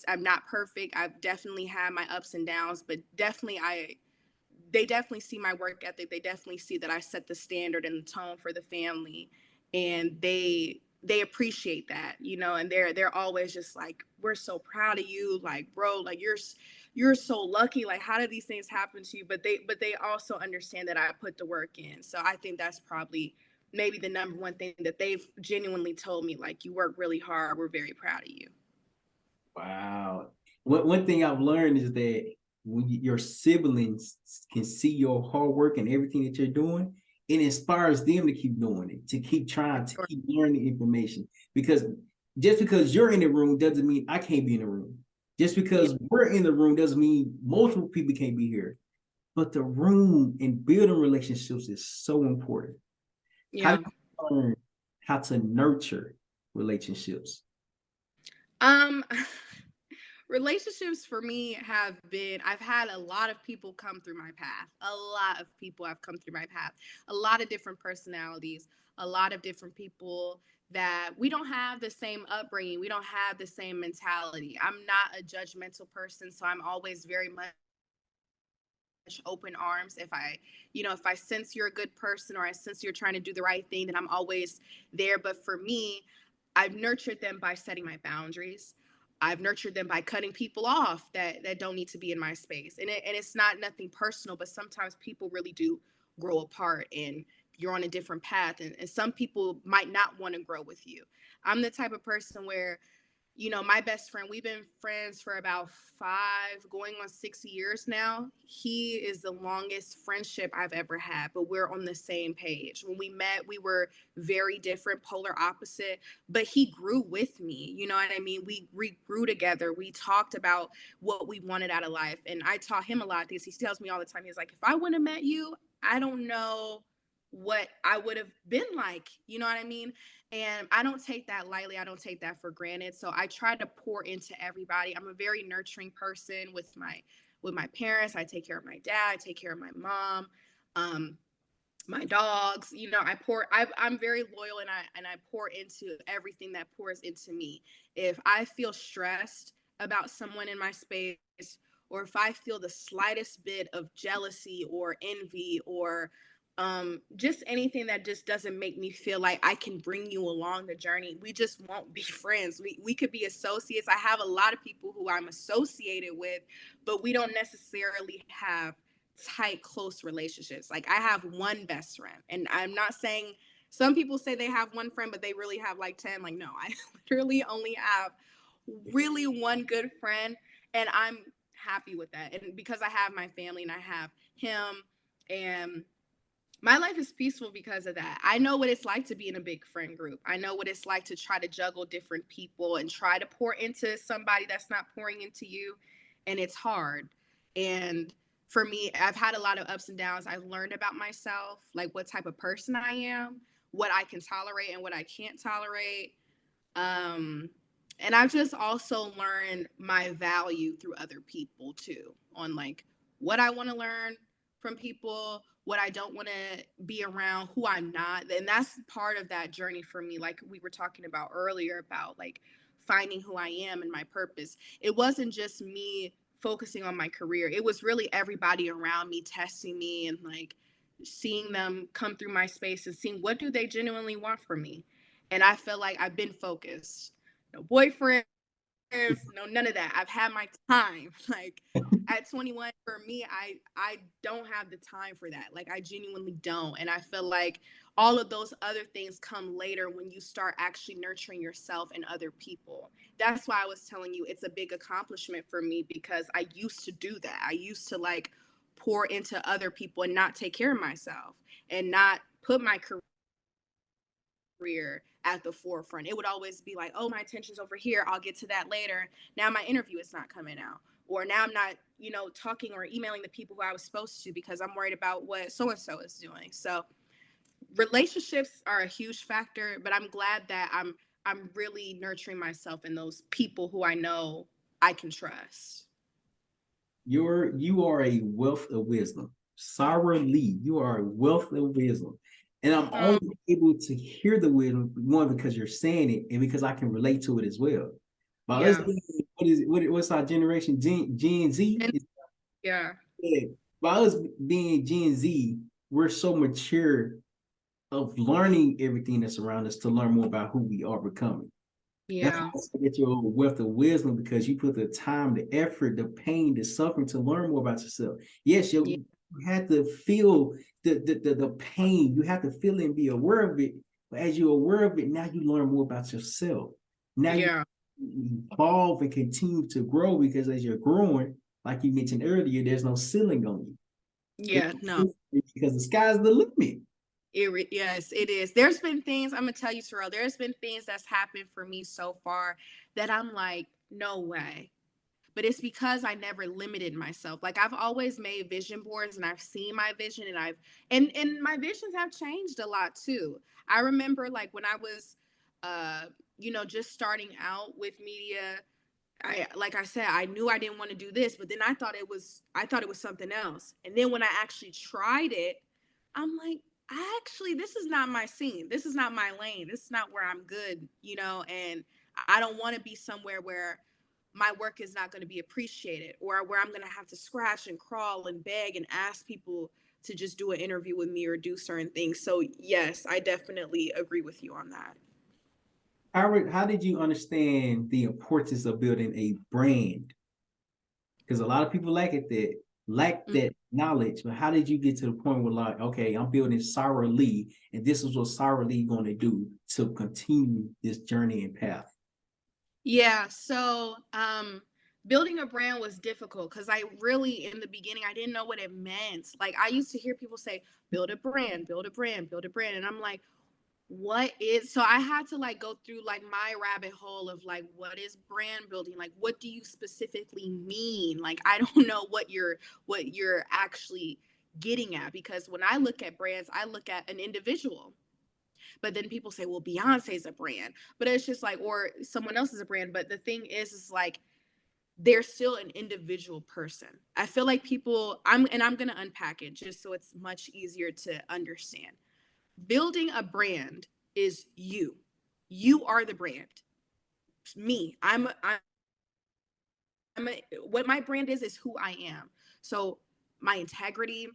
I'm not perfect. I've definitely had my ups and downs, but definitely they definitely see my work ethic. They definitely see that I set the standard and the tone for the family, and they appreciate that, and they're always just like, we're so proud of you, like, bro, like, you're so lucky, like, how did these things happen to you? But they also understand that I put the work in. So I think that's probably maybe the number one thing that they've genuinely told me, like, you work really hard, we're very proud of you. Wow. One thing I've learned is that when your siblings can see your hard work and everything that you're doing, it inspires them to keep doing it, to keep For trying, to sure. keep learning information. Because just because you're in the room doesn't mean I can't be in the room. Just Yeah. because we're in the room doesn't mean multiple people can't be here. But the room and building relationships is so important. How do Yeah. you learn how to nurture relationships? um Relationships for me I've had a lot of people come through my path. A lot of people have come through my path. A lot of different personalities, a lot of different people that we don't have the same upbringing. We don't have the same mentality. I'm not a judgmental person, so I'm always very much open arms. If I sense you're a good person, or I sense you're trying to do the right thing, then I'm always there. But for me, I've nurtured them by setting my boundaries. I've nurtured them by cutting people off that don't need to be in my space. And it's not nothing personal, but sometimes people really do grow apart, and you're on a different path, and some people might not want to grow with you. I'm the type of person where my best friend, we've been friends for about 5 going on 6 years now. He is the longest friendship I've ever had, but we're on the same page. When we met, we were very different, polar opposite, but he grew with me. You know what I mean? We grew together. We talked about what we wanted out of life. And I taught him a lot of things. He tells me all the time, he's like, if I wouldn't have met you, I don't know what I would have been like. You know what I mean? And I don't take that lightly. I don't take that for granted. So I try to pour into everybody. I'm a very nurturing person with my parents. I take care of my dad. I take care of my mom, um, my dogs. I'm very loyal, and I pour into everything that pours into me. If I feel stressed about someone in my space, or if I feel the slightest bit of jealousy or envy, or just anything that just doesn't make me feel like I can bring you along the journey, we just won't be friends. We could be associates. I have a lot of people who I'm associated with, but we don't necessarily have tight, close relationships. Like, I have one best friend, and I'm not saying, some people say they have one friend but they really have like 10. Like, no, I literally only have really one good friend, and I'm happy with that. And because I have my family and I have him, and my life is peaceful because of that. I know what it's like to be in a big friend group. I know what it's like to try to juggle different people and try to pour into somebody that's not pouring into you. And it's hard. And for me, I've had a lot of ups and downs. I've learned about myself, like what type of person I am, what I can tolerate and what I can't tolerate. Um, and I've just also learned my value through other people too, on like what I want to learn from people, what I don't want to be around, who I'm not. And that's part of that journey for me. Like we were talking about earlier, about like finding who I am and my purpose. It wasn't just me focusing on my career, it was really everybody around me testing me, and like seeing them come through my space and seeing what do they genuinely want from me. And I feel like I've been focused. No boyfriend, no none of that. I've had my time. Like at 21, for me, I don't have the time for that. Like, I genuinely don't. And I feel like all of those other things come later when you start actually nurturing yourself and other people. That's why I was telling you it's a big accomplishment for me, because I used to do that. I used to like pour into other people and not take care of myself, and not put my career at the forefront. It would always be like, oh, my attention's over here. I'll get to that later. Now my interview is not coming out. Or now I'm not, talking or emailing the people who I was supposed to, because I'm worried about what so and so is doing. So relationships are a huge factor, but I'm glad that I'm really nurturing myself and those people who I know I can trust. You are a wealth of wisdom. Sárah Lee, you are a wealth of wisdom. And I'm Um, only able to hear the wisdom, one, because you're saying it, and because I can relate to it as well. By us yeah. being, what's our generation? Gen Z? And yeah. Yeah. By us being Gen Z, we're so mature of learning everything that's around us to learn more about who we are becoming. That's why Yeah. I say get your wealth of wisdom, because you put the time, the effort, the pain, the suffering to learn more about yourself. Yes, Yeah. you have to feel the pain. You have to feel it and be aware of it. But as you're aware of it, now you learn more about yourself. Now you Yeah. evolve and continue to grow, because as you're growing, like you mentioned earlier, there's no ceiling on you. Yeah. No. Because the sky's the limit. Yes, it is. There's been things, I'm gonna tell you, Terrell. There's been things that's happened for me so far that I'm like, no way. But it's because I never limited myself. Like, I've always made vision boards, and I've seen my vision, and and my visions have changed a lot too. I remember like when I was just starting out with media, like I said, I knew I didn't want to do this, but then I thought it was something else. And then when I actually tried it, I'm like, this is not my scene. This is not my lane. This is not where I'm good. And I don't want to be somewhere where my work is not going to be appreciated, or where I'm going to have to scratch and crawl and beg and ask people to just do an interview with me or do certain things. So yes, I definitely agree with you on that. How did you understand the importance of building a brand? Because a lot of people lack that knowledge. But how did you get to the point where, like, okay, I'm building Sárah Lee, and this is what Sárah Lee going to do to continue this journey and path? Yeah, building a brand was difficult because I really, in the beginning, I didn't know what it meant. Like, I used to hear people say, build a brand, build a brand, build a brand. And I'm like, what is, so I had to like go through like my rabbit hole of like, what is brand building? Like, what do you specifically mean? Like, I don't know what you're actually getting at, because when I look at brands, I look at an individual. But then people say, well, Beyonce's a brand. But it's just like, or someone else is a brand. But the thing is like, they're still an individual person. I feel like people, I'm going to unpack it just so it's much easier to understand. Building a brand is you. You are the brand. It's me. What my brand is who I am. So my integrity,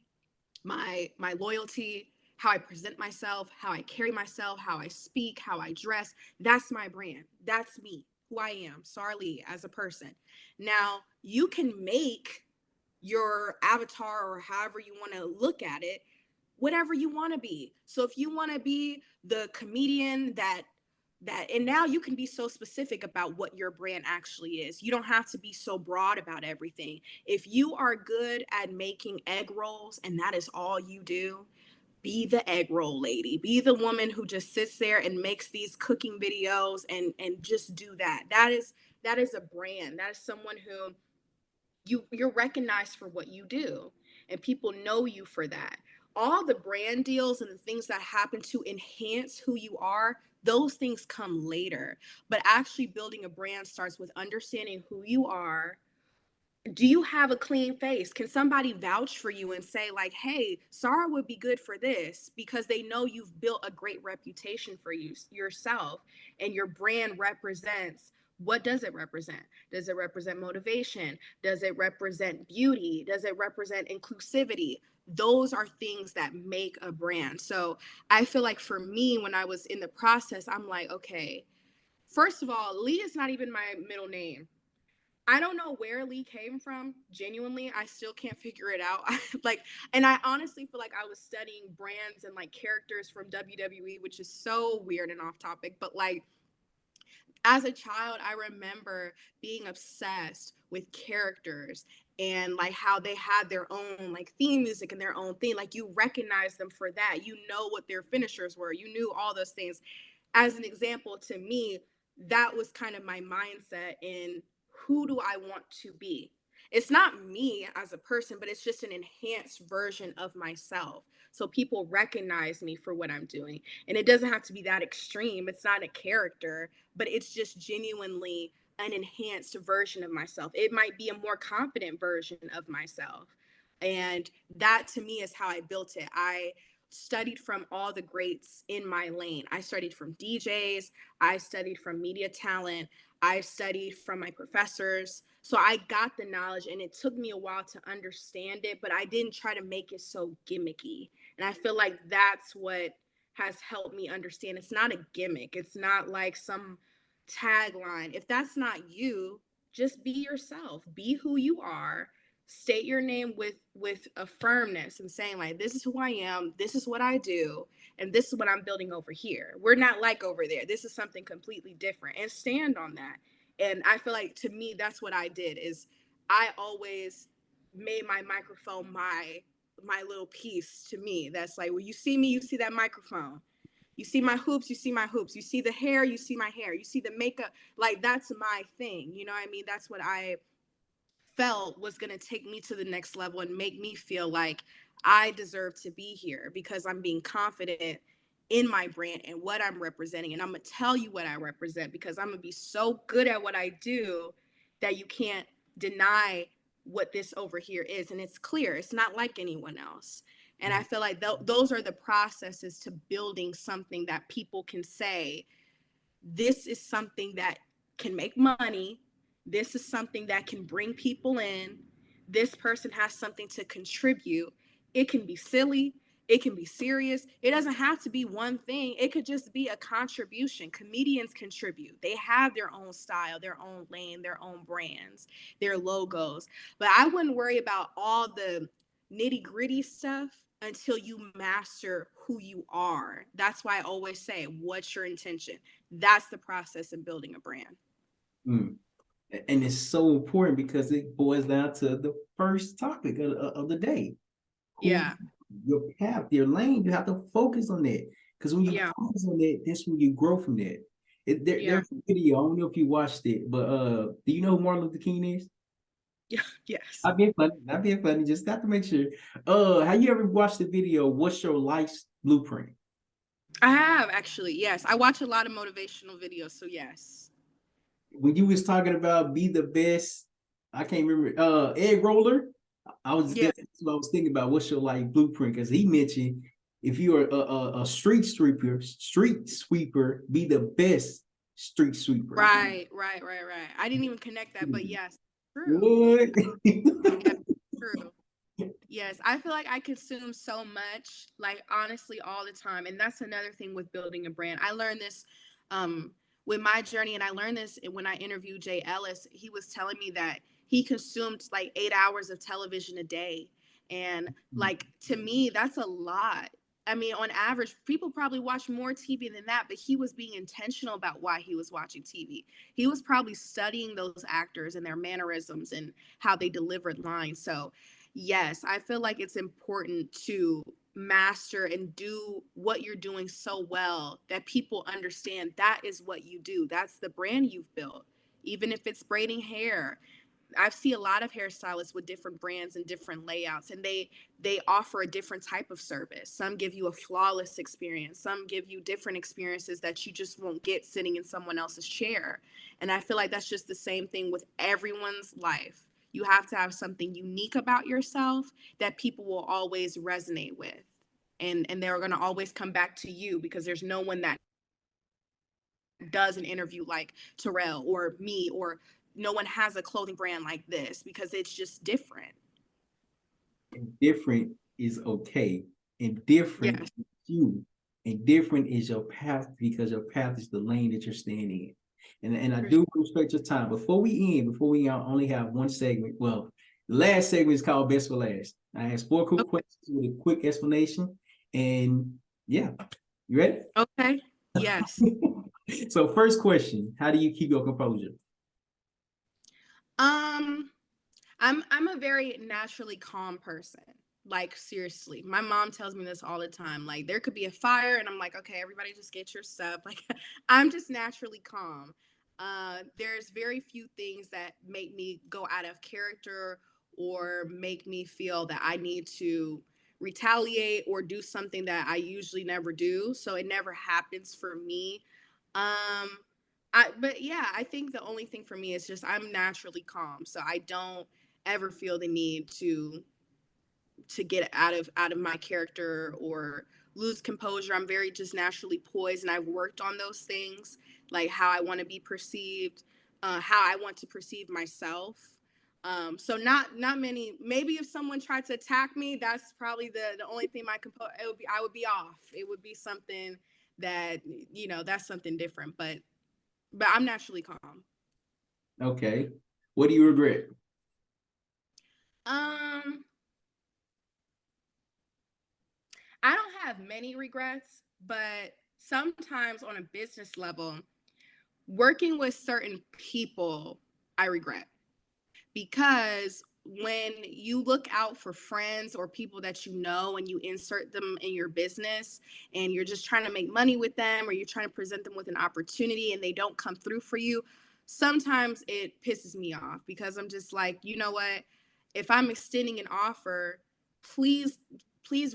my loyalty, how I present myself, how I carry myself, how I speak, how I dress, that's my brand. That's me, who I am, Sárah Lee as a person. Now, you can make your avatar, or however you want to look at it, whatever you want to be. So if you want to be the comedian that and now you can be so specific about what your brand actually is. You don't have to be so broad about everything. If you are good at making egg rolls and that is all you do, be the egg roll lady. Be the woman who just sits there and makes these cooking videos and just do that. That is a brand. That is someone who you're recognized for what you do, and people know you for that. All the brand deals and the things that happen to enhance who you are, those things come later. But actually building a brand starts with understanding who you are. Do you have a clean face? Can somebody vouch for you and say like, hey, Sárah would be good for this, because they know you've built a great reputation for yourself, and your brand represents, what does it represent? Does it represent motivation? Does it represent beauty? Does it represent inclusivity? Those are things that make a brand. So I feel like for me, when I was in the process, I'm like, okay, first of all, Lee is not even my middle name. I don't know where Lee came from. Genuinely, I still can't figure it out. Like, and I honestly feel like I was studying brands and like characters from WWE, which is so weird and off topic. But like, as a child, I remember being obsessed with characters and like how they had their own like theme music and their own thing. Like, you recognize them for that. You know what their finishers were. You knew all those things. As an example, to me, that was kind of my mindset in who do I want to be. It's not me as a person, but it's just an enhanced version of myself. So people recognize me for what I'm doing. And it doesn't have to be that extreme. It's not a character, but it's just genuinely an enhanced version of myself. It might be a more confident version of myself. And that to me is how I built it. I studied from all the greats in my lane. I studied from DJs, I studied from media talent, I studied from my professors. So I got the knowledge, and it took me a while to understand it, but I didn't try to make it so gimmicky. And I feel like that's what has helped me understand it's not a gimmick. It's not like some tagline. If that's not you, just be yourself. Be who you are. State your name with a firmness and saying like, this is who I am, this is what I do, and this is what I'm building over here. We're not like over there. This is something completely different, and stand on that. And I feel like to me that's what I did, is I always made my microphone my little piece to me. That's like, when you see me, you see that microphone. You see my hoops, you see my hoops. You see the hair, you see my hair. You see the makeup. Like, that's my thing. You know what I mean? That's what I felt was going to take me to the next level and make me feel like I deserve to be here, because I'm being confident in my brand and what I'm representing. And I'm going to tell you what I represent, because I'm going to be so good at what I do that you can't deny what this over here is. And it's clear, it's not like anyone else. And I feel like those are the processes to building something that people can say, this is something that can make money. This is something that can bring people in. This person has something to contribute. It can be silly. It can be serious. It doesn't have to be one thing. It could just be a contribution. Comedians contribute. They have their own style, their own lane, their own brands, their logos. But I wouldn't worry about all the nitty gritty stuff until you master who you are. That's why I always say, what's your intention? That's the process of building a brand. Mm. And it's so important because it boils down to the first topic of the day. Who Yeah. your path, your lane, you have to focus on that. Because when you Yeah. focus on that, that's when you grow from that. Yeah. There's a video, I don't know if you watched it, but do you know who Martin Luther King is? Yeah. Yes. I've been funny. I've been funny. Just got to make sure. Have you ever watched the video? What's your life's blueprint? I have actually. Yes. I watch a lot of motivational videos, so yes. When you was talking about be the best, I can't remember. Egg roller. I was Yeah. that's what I was thinking about. What's your life blueprint? Because he mentioned if you are a street sweeper, be the best street sweeper. Right, right, right, right. I didn't even connect that, but yes, true. What? Yeah, true. Yes, I feel like I consume so much, like honestly, all the time. And that's another thing with building a brand. I learned this um, with my journey, and I learned this when I interviewed Jay Ellis. He was telling me that he consumed like 8 hours of television a day. And like to me, that's a lot. I mean, on average, people probably watch more TV than that, but he was being intentional about why he was watching TV. He was probably studying those actors and their mannerisms and how they delivered lines. So, yes, I feel like it's important to master and do what you're doing so well that people understand that is what you do. That's the brand you've built. Even if it's braiding hair, I see a lot of hairstylists with different brands and different layouts, and they offer a different type of service. Some give you a flawless experience. Some give you different experiences that you just won't get sitting in someone else's chair. And I feel like that's just the same thing with everyone's life. You have to have something unique about yourself that people will always resonate with. And they're going to always come back to you because there's no one that does an interview like Terrell or me, or no one has a clothing brand like this because it's just different. And different is okay. And different Yes. is you. And different is your path because your path is the lane that you're standing in. And I For do respect your time. Before we only have one segment. Well, the last segment is called Best for Last. I ask four quick sure. questions with a quick explanation. And yeah, you ready? Okay. Yes. So first question, how do you keep your composure? Um, I'm a very naturally calm person. Like seriously, my mom tells me this all the time. Like there could be a fire, and I'm like, okay, everybody, just get your stuff. Like I'm just naturally calm. There's very few things that make me go out of character or make me feel that I need to retaliate or do something that I usually never do. So it never happens for me. Um, but yeah, I think the only thing for me is just I'm naturally calm, so I don't ever feel the need to get out of my character or lose composure. I'm very just naturally poised, and I've worked on those things, like how I want to be perceived, how I want to perceive myself. So not many. Maybe if someone tried to attack me, that's probably the only thing my compo. It would be I would be off. It would be something that that's something different. But I'm naturally calm. Okay. What do you regret? Um, I don't have many regrets, but sometimes on a business level, working with certain people, I regret because when you look out for friends or people that you know and you insert them in your business and you're just trying to make money with them or you're trying to present them with an opportunity and they don't come through for you, sometimes it pisses me off because I'm just like, you know what? If I'm extending an offer, please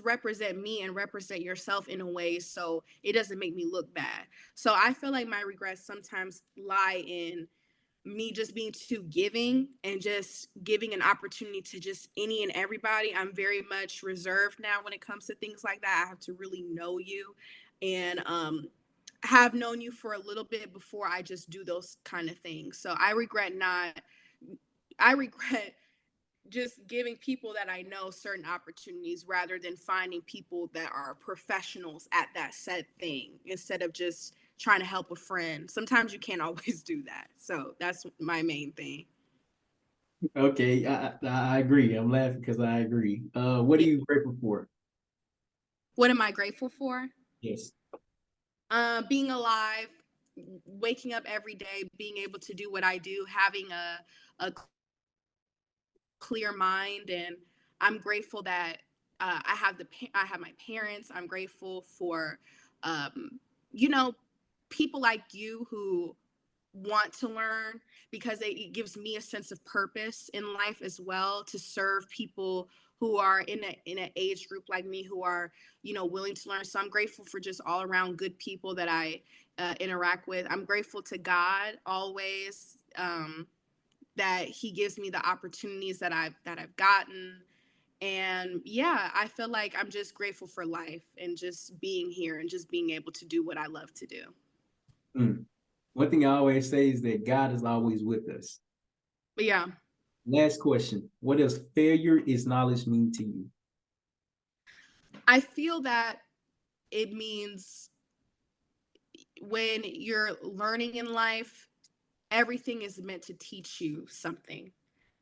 represent me and represent yourself in a way so it doesn't make me look bad. So I feel like my regrets sometimes lie in me just being too giving and just giving an opportunity to just any and everybody. I'm very much reserved now when it comes to things like that. I have to really know you and have known you for a little bit before I just do those kind of things. So I regret just giving people that I know certain opportunities rather than finding people that are professionals at that said thing instead of just trying to help a friend. Sometimes you can't always do that. So that's my main thing. Okay, I agree. I'm laughing because I agree. What are Yeah. you grateful for? What am I grateful for? Yes. Being alive. waking up every day, being able to do what I do, having a clear mind, and I'm grateful that I have my parents. I'm grateful for um, you know, people like you who want to learn, because it gives me a sense of purpose in life as well, to serve people who are in an age group like me, who are, willing to learn. So I'm grateful for just all around good people that I interact with. I'm grateful to God always, that he gives me the opportunities that I've gotten. And yeah, I feel like I'm just grateful for life and just being here and just being able to do what I love to do. Mm. One thing I always say is that God is always with us. But yeah, Last question. What does failure is knowledge mean to you? I feel that it means when you're learning in life, everything is meant to teach you something.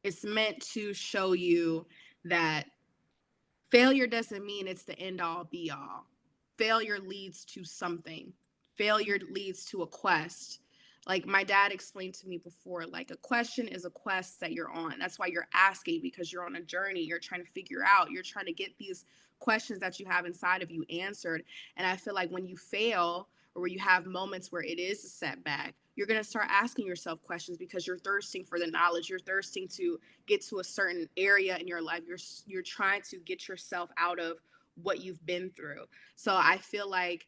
It's meant to show you that failure doesn't mean it's the end all be all. Failure leads to something. Failure leads to a quest. Like my dad explained to me before, like a question is a quest that you're on. That's why you're asking, because you're on a journey. You're trying to figure out, you're trying to get these questions that you have inside of you answered. And I feel like when you fail, or where you have moments where it is a setback, you're going to start asking yourself questions, because you're thirsting for the knowledge. You're thirsting to get to a certain area in your life. You're trying to get yourself out of what you've been through. So I feel like,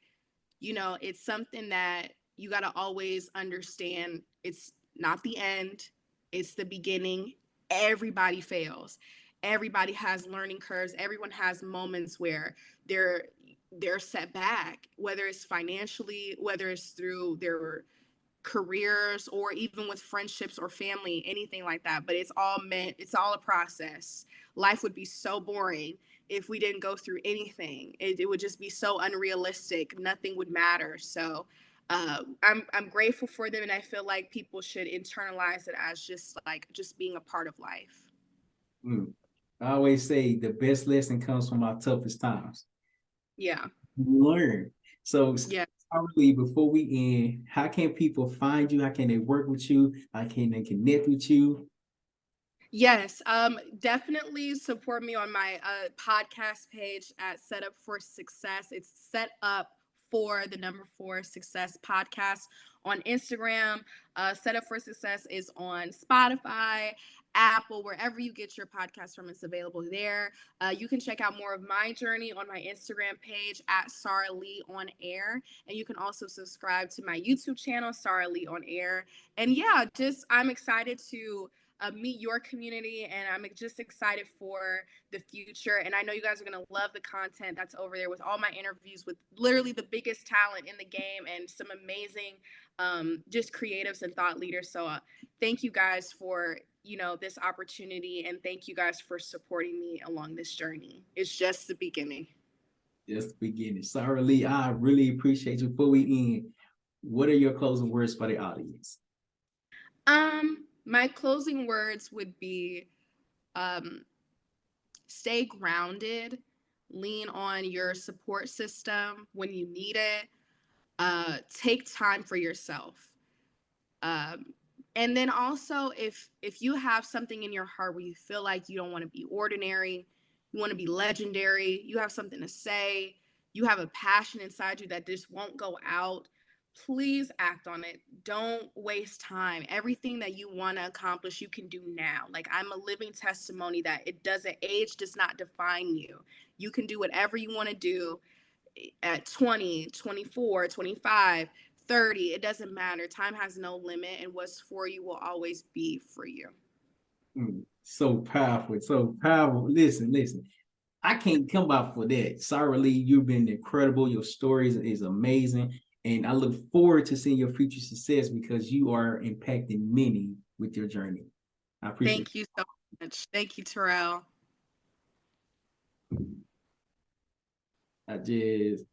it's something that you got to always understand. It's not the end, it's the beginning. Everybody fails. Everybody has learning curves. Everyone has moments where they're set back, whether it's financially, whether it's through their careers, or even with friendships or family, anything like that. But it's all a process. Life would be so boring if we didn't go through anything. It would just be so unrealistic. Nothing would matter. So I'm grateful for them, and I feel like people should internalize it as just being a part of life. Mm. I always say the best lesson comes from our toughest times. Yeah. Learn. So, Yeah. probably before we end, how can people find you? How can they work with you? How can they connect with you? Yes, definitely support me on my podcast page at Set Up for Success. It's Set Up for the number four Success podcast on Instagram. Set Up for Success is on Spotify, Apple, wherever you get your podcast from. It's available there. You can check out more of my journey on my Instagram page at Sárah Lee on Air, and you can also subscribe to my YouTube channel, Sárah Lee on Air. And yeah, just I'm excited to meet your community, and I'm just excited for the future. And I know you guys are going to love the content that's over there, with all my interviews with literally the biggest talent in the game, and some amazing just creatives and thought leaders. So thank you guys for this opportunity, and thank you guys for supporting me along this journey. It's just the beginning. Just the beginning. Sárah Lee, I really appreciate you. Before we end, what are your closing words for the audience? My closing words would be, um stay grounded, lean on your support system when you need it, take time for yourself. um, and then also, if you have something in your heart where you feel like you don't want to be ordinary, you want to be legendary, you have something to say, you have a passion inside you that just won't go out, please act on it. Don't waste time. Everything that you want to accomplish, you can do now. Like, I'm a living testimony that age does not define you. You can do whatever you want to do at 20, 24, 25, 30. It doesn't matter. Time has no limit, and what's for you will always be for you. So powerful, so powerful. Listen. I can't come out for that. Sárah Lee, you've been incredible. Your stories is amazing. And I look forward to seeing your future success, because you are impacting many with your journey. I appreciate Thank you so much. Thank you, Terrell. it. I just